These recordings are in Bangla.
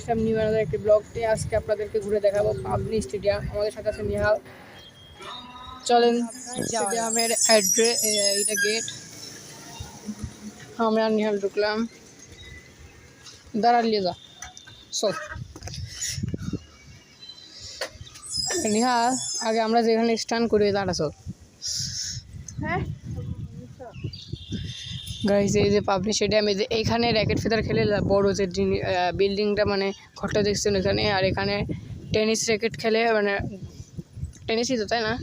আসলাম নিউ আনাদার একটি ব্লগটি। আজকে আপনাদেরকে ঘুরে দেখাবো পাবনি স্টেডিয়াম। আমাদের সাথে আছে নিহাল। চলেন স্টেডিয়ামের এইটা গেট। আমি আর নিহাল ঢুকলাম। দাঁড়ালিয়ে যা চল নিহাল, আগে আমরা যেখানে স্টান করি দাঁড়া চল। হ্যাঁ গাইজ, এই যে পাবলিক স্টেডিয়াম, এই যে এইখানে র্যাকেট ফেদার খেলে বড় যে বিল্ডিংটা মানে ঘরটা দেখছেন এখানে, আর এখানে টেনিস র্যাকেট খেলে, মানে টেনিসই তো, তাই না?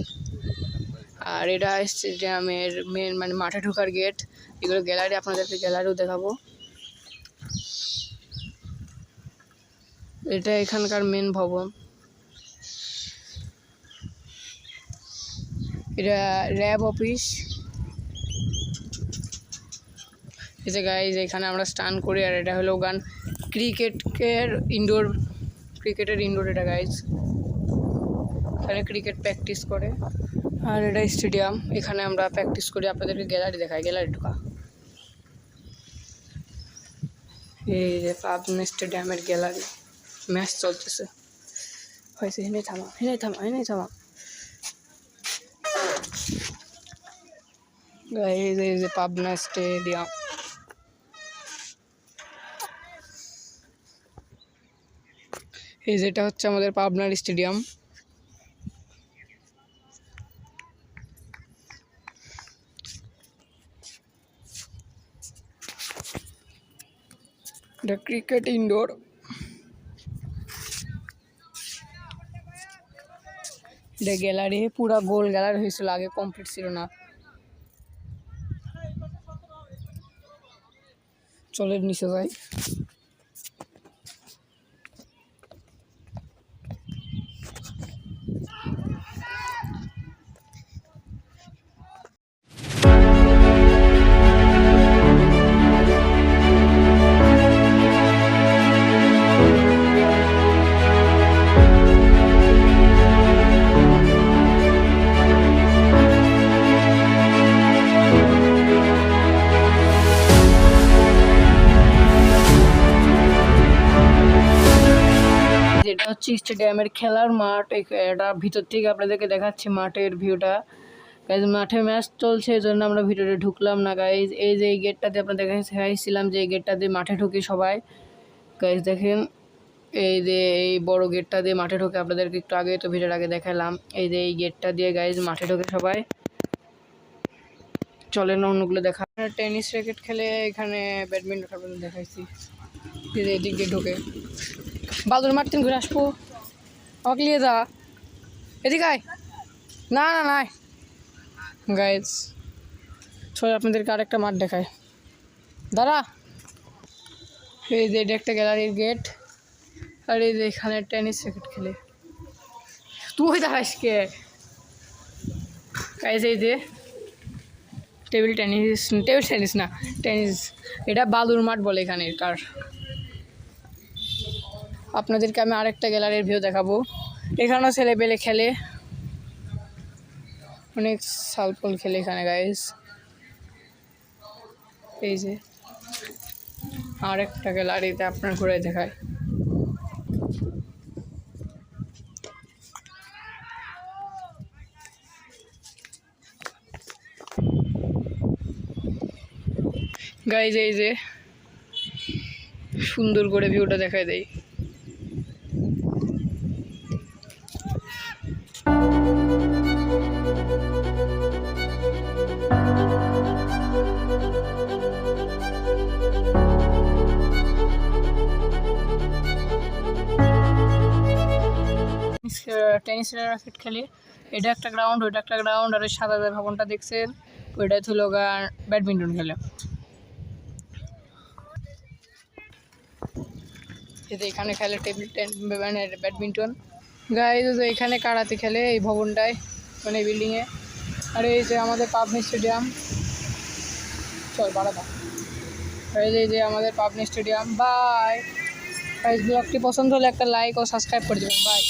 আর এটা স্টেডিয়ামের মেন মানে মাঠে ঢোকার গেট। এগুলো গ্যালারি, আপনাদেরকে গ্যালারিও দেখাবো। এটা এখানকার মেন ভবন। এটা র্যাব অফিস। এই যে গাইজ, এখানে আমরা স্টান করি। আর এটা হলো গান ক্রিকেটের ইনডোর এটা গাইজ, এখানে ক্রিকেট প্র্যাকটিস করে। আর এটা স্টেডিয়াম, এখানে আমরা প্র্যাকটিস করি। আপনাদেরকে গ্যালারি দেখাই, গ্যালারি ঢোকা। এই যে পাবনা স্টেডিয়ামের গ্যালারি, ম্যাচ চলতেছে হয়েছে। হেনে থামা এই যে পাবনা স্টেডিয়াম। এই যেটা হচ্ছে আমাদের পাবনার স্টেডিয়াম। এটা ক্রিকেট ইনডোর। এটা গ্যালারি, পুরা গোল গ্যালারি হয়েছিল, আগে কমপ্লিট ছিল না। চলের নিচে যাই। এটা হচ্ছে স্টেডিয়ামের খেলার মাঠ। এটা ভিতর থেকে আপনাদেরকে দেখাচ্ছি মাঠের ভিউটা। গাইজ, মাঠে ম্যাচ চলছে, এই জন্য আমরা ভিতরে ঢুকলাম না গাইজ। এই যে এই গেটটাতে আপনাদের দেখাইছিলাম যে এই গেটটা দিয়ে মাঠে ঢুকি সবাই। গাইজ দেখেন, এই যে এই বড় গেটটা দিয়ে মাঠে ঢোকে। আপনাদেরকে একটু আগে তো ভিডিওর আগে দেখালাম। এই যে এই গেটটা দিয়ে গাইজ মাঠে ঢোকে সবাই। চলেন অন্যগুলো দেখা। টেনিস র্যাকেট খেলে, এখানে ব্যাডমিন্টন আপনাদের দেখাইছি। এই যে এদিক দিয়ে ঢোকে। বালুর মারতেন ঘুরে আসবো, আমাকে নিয়ে যা, এদিকে আয়। না না নাই গাইজ, চলে আপনাদেরকে আরেকটা মাঠ দেখায়, দাঁড়া। এই যে এটা একটা গ্যালারির গেট। আর এই যে এখানে টেনিস র্যাকেট খেলে। তুই দাঁড়াস কে গাইজ? এই যে টেবিল টেনিস না, টেনিস। এটা বালুর মাঠ বলে এখানে কার। আপনাদেরকে আমি আরেকটা গ্যালারির ভিউ দেখাবো। এখানেও ছেলেপেলে খেলে, অনেক সালফল খেলে এখানে গাইজ। এই যে আরেকটা গ্যালারিতে আপনার ঘুরে দেখায়। গাইজ, এই যে সুন্দর করে ভিউটা দেখায় দেয়। টেনিস র্যাকেট খেলি। এটা একটা গ্রাউন্ড, ওইটা একটা গ্রাউন্ড। আর ওই সাদা ভবনটা দেখছেন, ওইটা হলো ব্যাডমিন্টন খেলে। এখানে খেলে টেবিল টেনিস, ব্যাডমিন্টন। গাইজ এখানে কারাতে খেলে এই ভবনটায়, মানে এই বিল্ডিংয়ে। আর এই যে আমাদের পাবনি স্টেডিয়াম। চল বাড়াদা। এই যে আমাদের পাবনি স্টেডিয়াম। বাই গাইজ, ব্লগটি পছন্দ হলে একটা লাইক ও সাবস্ক্রাইব করে দেবেন। বাই।